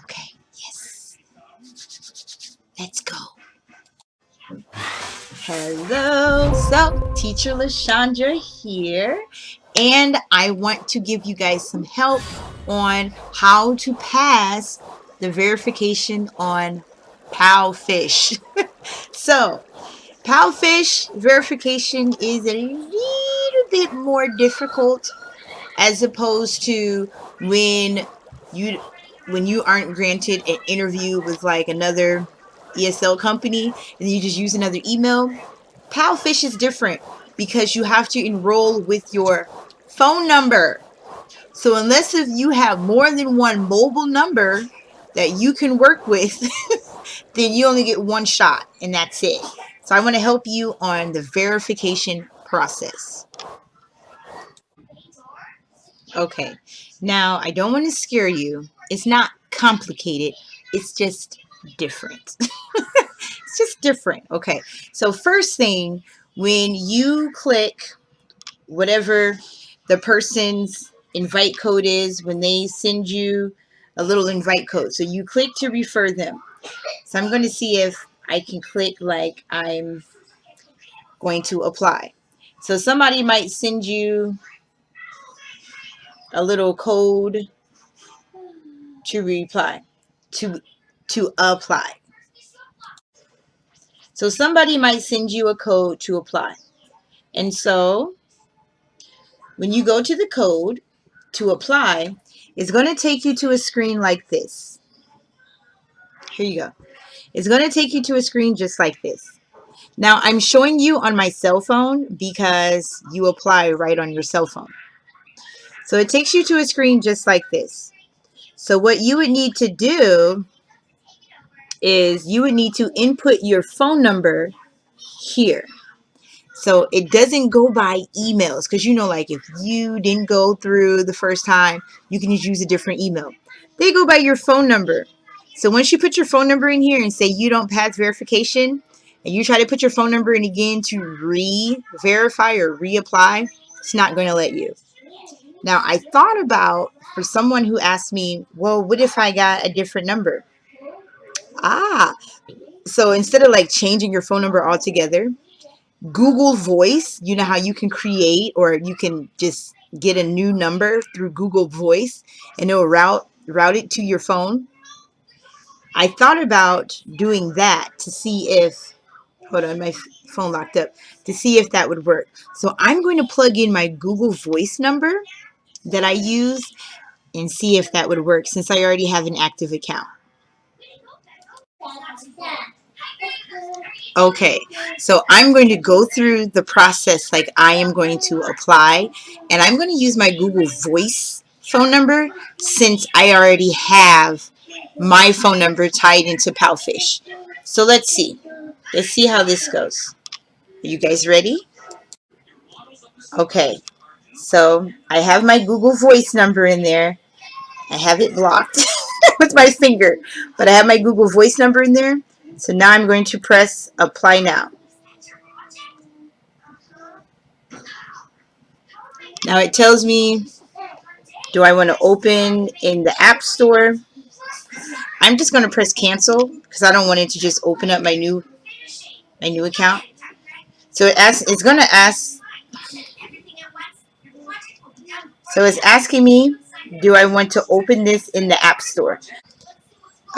Okay, yes. Let's go. Hello, so Teacher LaShondra here, and I want to give you guys some help on how to pass the verification on PalFish. So, PalFish verification is a little bit more difficult as opposed to you when you aren't granted an interview with like another ESL company and you just use another email. PalFish is different because you have to enroll with your phone number. So unless if you have more than one mobile number that you can work with, then you only get one shot and that's it. So I want to help you on the verification process. Okay, now I don't want to scare you. It's not complicated. It's just different. It's just different. Okay, so first thing, when you click whatever the person's invite code is, when they send you a little invite code, so you click to refer them. So I'm going to see if I can click like I'm going to apply. So somebody might send you a little code to reply, to apply. So somebody might send you a code to apply. And so when you go to the code to apply, it's going to take you to a screen like this. Here you go. It's going to take you to a screen just like this. Now I'm showing you on my cell phone because you apply right on your cell phone. So it takes you to a screen just like this. So what you would need to do is you would need to input your phone number here. So it doesn't go by emails because, you know, like if you didn't go through the first time, you can just use a different email. They go by your phone number. So once you put your phone number in here and say you don't pass verification and you try to put your phone number in again to re-verify or reapply, it's not going to let you. Now I thought about, for someone who asked me, well, what if I got a different number? So instead of like changing your phone number altogether, Google Voice, you know how you can create or you can just get a new number through Google Voice and it'll route it to your phone. I thought about doing that to see if, hold on, my phone locked up, to see if that would work. So I'm going to plug in my Google Voice number that I use and see if that would work since I already have an active account. Okay, so I'm going to go through the process like I am going to apply, and I'm going to use my Google Voice phone number since I already have my phone number tied into PalFish. So let's see. Let's see how this goes. Are you guys ready? Okay, so I have my Google Voice number in there. I have it blocked with my finger, but I have my Google Voice number in there. So now I'm going to press apply now. Now it tells me, do I want to open in the App Store? I'm just going to press cancel because I don't want it to just open up my new account. So it's going to ask, so it's asking me, do I want to open this in the App Store?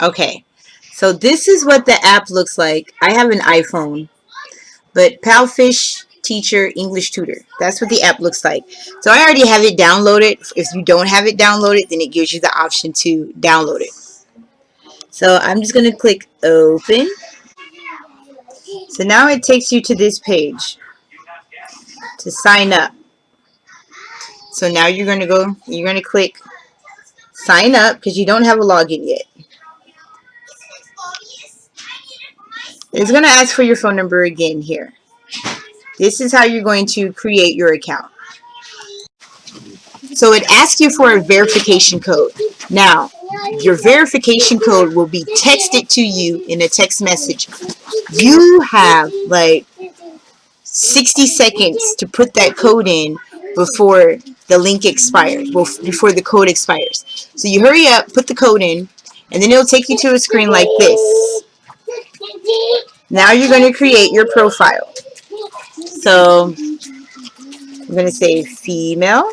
Okay. So this is what the app looks like. I have an iPhone, but PalFish Teacher English Tutor. That's what the app looks like. So I already have it downloaded. If you don't have it downloaded, then it gives you the option to download it. So I'm just going to click open. So now it takes you to this page to sign up. So now you're going to click sign up because you don't have a login yet. It's going to ask for your phone number again here. This is how you're going to create your account. So it asks you for a verification code. Now, your verification code will be texted to you in a text message. You have like 60 seconds to put that code in before the link expires, before the code expires. So you hurry up, put the code in, and then it'll take you to a screen like this. Now you're going to create your profile. So I'm going to say female,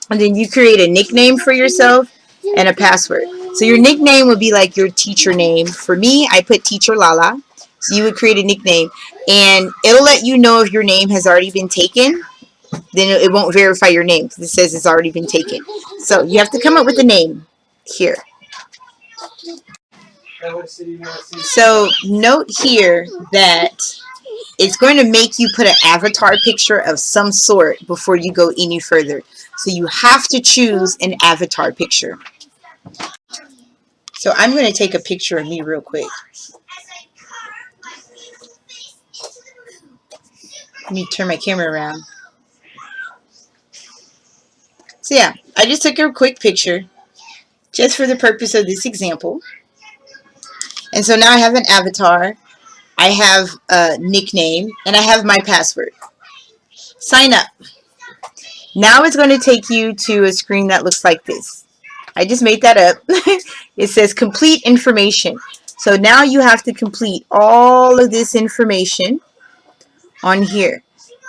and then you create a nickname for yourself and a password. So your nickname would be like your teacher name. For me, I put Teacher Lala. So you would create a nickname, and it'll let you know if your name has already been taken. Then it won't verify your name because it says it's already been taken. So you have to come up with a name here. So note here that it's going to make you put an avatar picture of some sort before you go any further. So you have to choose an avatar picture. So I'm going to take a picture of me real quick. Let me turn my camera around. So yeah, I just took a quick picture just for the purpose of this example. And so now I have an avatar, I have a nickname, and I have my password. Sign up. Now it's going to take you to a screen that looks like this. I just made that up. It says complete information. So now you have to complete all of this information on here.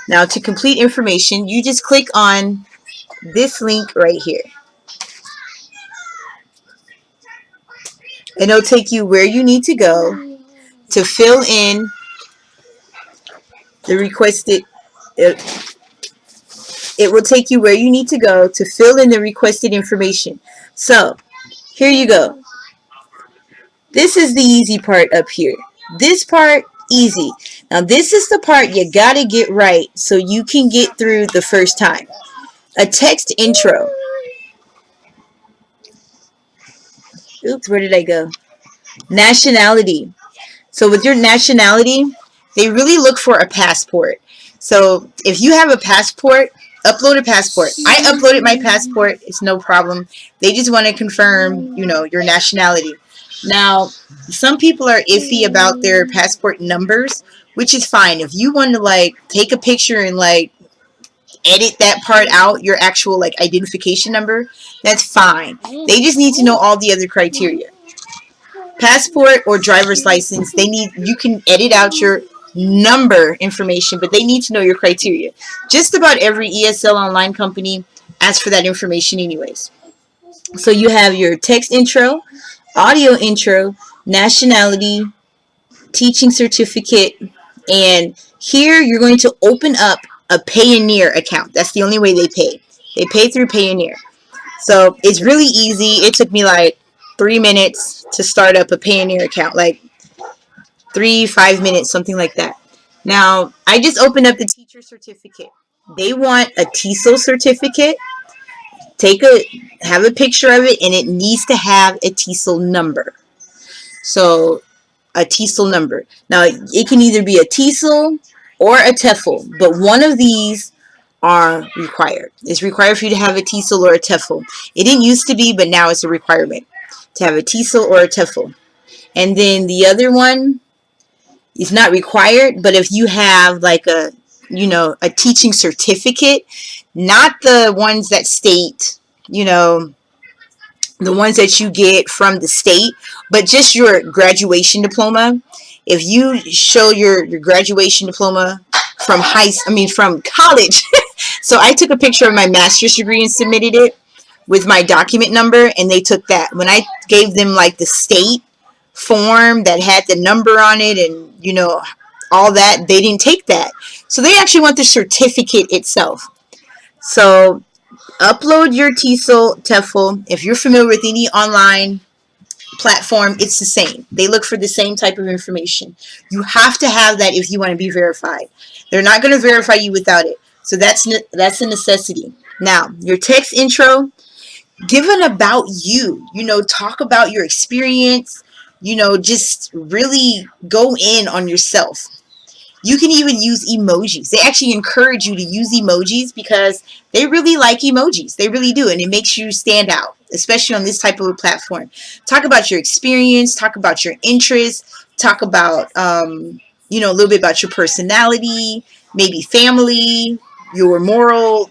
Now to complete information, you just click on this link right here. And it'll take you where you need to go to fill in the requested. It will take you where you need to go to fill in the requested information. So here you go. This is the easy part up here. This part, easy. Now this is the part you gotta get right so you can get through the first time. A text intro. Oops, where did I go? Nationality. So with your nationality, they really look for a passport. So if you have a passport, upload a passport. I uploaded my passport. It's no problem. They just want to confirm, your nationality. Now, some people are iffy about their passport numbers, which is fine. If you want to take a picture and edit that part out, your actual identification number, that's fine. They just need to know all the other criteria. Passport or driver's license, you can edit out your number information, but they need to know your criteria. Just about every ESL online company asks for that information anyways. So you have your text intro, audio intro, nationality, teaching certificate, and here you're going to open up a Payoneer account. That's the only way they pay. They pay through Payoneer. So it's really easy. It took me 3 minutes to start up a Payoneer account, 3-5 minutes, something like that. Now, I just opened up the teacher certificate. They want a TESOL certificate. Have a picture of it, and it needs to have a TESOL number. So, a TESOL number. Now, it can either be a TESOL or a TEFL, but one of these are required. It's required for you to have a TESOL or a TEFL. It didn't used to be, but now it's a requirement to have a TESOL or a TEFL. And then the other one is not required, but if you have a teaching certificate, not the ones that state, the ones that you get from the state, but just your graduation diploma. If you show your graduation diploma from from college. So I took a picture of my master's degree and submitted it with my document number, and they took that. When I gave them the state form that had the number on it and all that, they didn't take that. So they actually want the certificate itself. So upload your TESOL, TEFL. If you're familiar with any online platform, it's the same. They look for the same type of information. You have to have that if you want to be verified. They're not going to verify you without it. So that's a necessity. Now, your text intro, give an about you. Talk about your experience. Just really go in on yourself. You can even use emojis. They actually encourage you to use emojis because they really like emojis. They really do. And it makes you stand out, especially on this type of a platform. Talk about your experience. Talk about your interests. Talk about, a little bit about your personality, maybe family, your moral,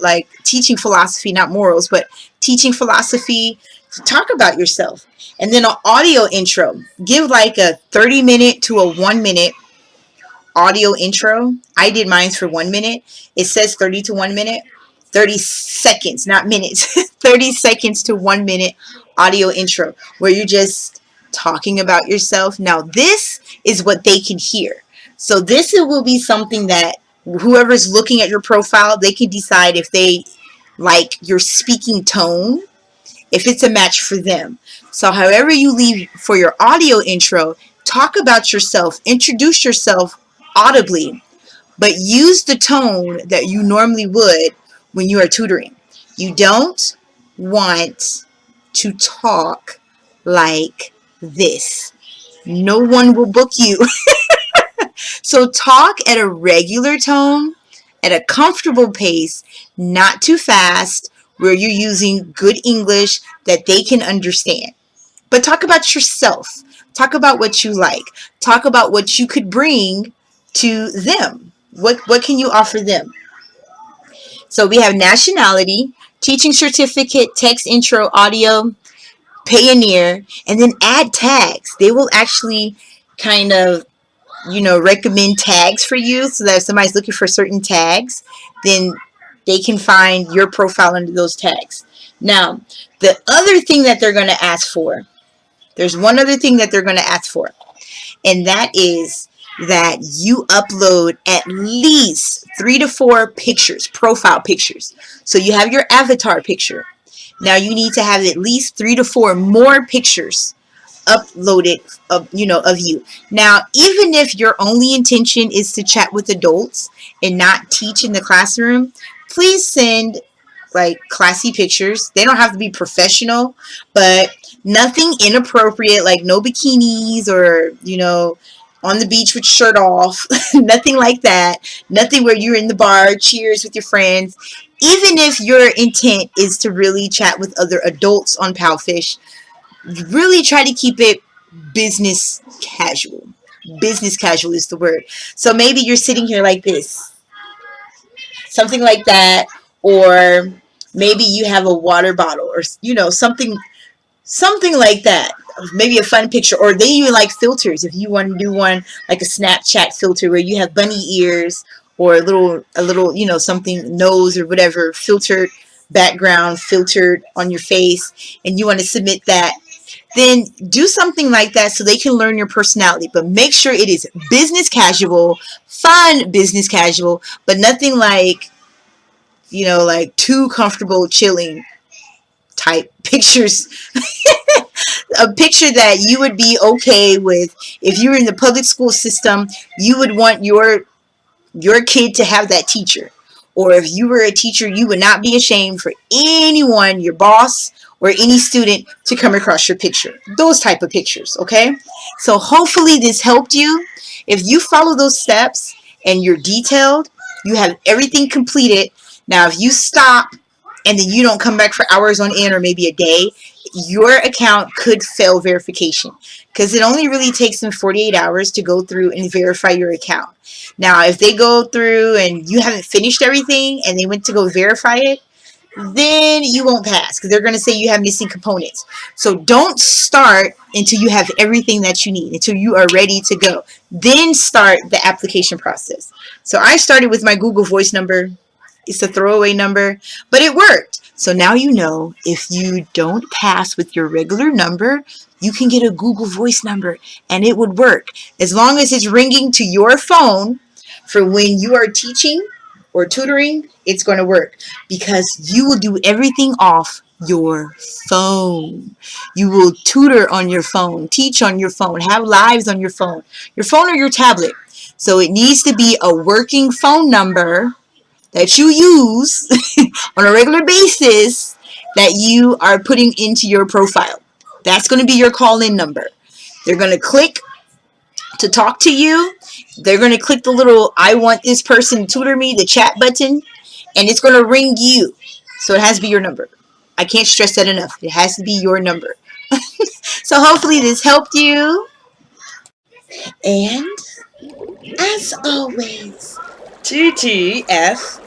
like teaching philosophy, not morals, but teaching philosophy. Talk about yourself. And then an audio intro. Give like a 30-minute to a 1-minute audio intro. I did mine for 1 minute. It says 30 to 1 minute. 30 seconds, not minutes. 30 seconds to 1 minute audio intro where you're just talking about yourself. Now, this is what they can hear. So this will be something that whoever's looking at your profile, they can decide if they like your speaking tone, if it's a match for them. So however you leave for your audio intro, talk about yourself, introduce yourself audibly, but use the tone that you normally would when you are tutoring. You don't want to talk like this. No one will book you. So talk at a regular tone, at a comfortable pace, not too fast, where you're using good English that they can understand. But talk about yourself. Talk about what you like. Talk about what you could bring to them. What can you offer them? So we have nationality, teaching certificate, text intro, audio, Payoneer, and then add tags. They will actually kind of, recommend tags for you so that if somebody's looking for certain tags, then they can find your profile under those tags. Now, the other thing that they're going to ask for, there's one other thing that they're going to ask for, and that is that you upload at least 3 to 4 pictures, profile pictures. So you have your avatar picture. Now you need to have at least 3 to 4 more pictures uploaded of you. Now, even if your only intention is to chat with adults and not teach in the classroom, please send like classy pictures. They don't have to be professional, but nothing inappropriate, like no bikinis or on the beach with shirt off. Nothing like that. Nothing where you're in the bar, cheers with your friends. Even if your intent is to really chat with other adults on PalFish, really try to keep it business casual. Business casual is the word. So maybe you're sitting here like this, something like that, or maybe you have a water bottle or something like that. Maybe a fun picture, or they even like filters. If you want to do one like a Snapchat filter where you have bunny ears or a little something nose or whatever filtered background filtered on your face, and you want to submit that, then do something like that so they can learn your personality. But make sure it is business casual, fun business casual, but nothing like like too comfortable chilling type pictures. A picture that you would be okay with if you were in the public school system. You would want your kid to have that teacher. Or if you were a teacher, you would not be ashamed for anyone, your boss or any student, to come across your picture. Those type of pictures, okay? So hopefully this helped you. If you follow those steps and you're detailed, you have everything completed. Now, if you stop and then you don't come back for hours on end or maybe a day, your account could fail verification, because it only really takes them 48 hours to go through and verify your account. Now, if they go through and you haven't finished everything and they went to go verify it, then you won't pass, because they're going to say you have missing components. So don't start until you have everything that you need, until you are ready to go. Then start the application process. So I started with my Google Voice number. It's a throwaway number, but it worked. So now you know, if you don't pass with your regular number, you can get a Google Voice number and it would work. As long as it's ringing to your phone for when you are teaching or tutoring, it's going to work, because you will do everything off your phone. You will tutor on your phone, teach on your phone, have lives on your phone or your tablet. So it needs to be a working phone number that you use on a regular basis that you are putting into your profile. That's going to be your call-in number. They're going to click to talk to you. They're going to click the little "I want this person to tutor me," the chat button, and it's going to ring you. So it has to be your number. I can't stress that enough. It has to be your number. So hopefully this helped you. And As always, TTF.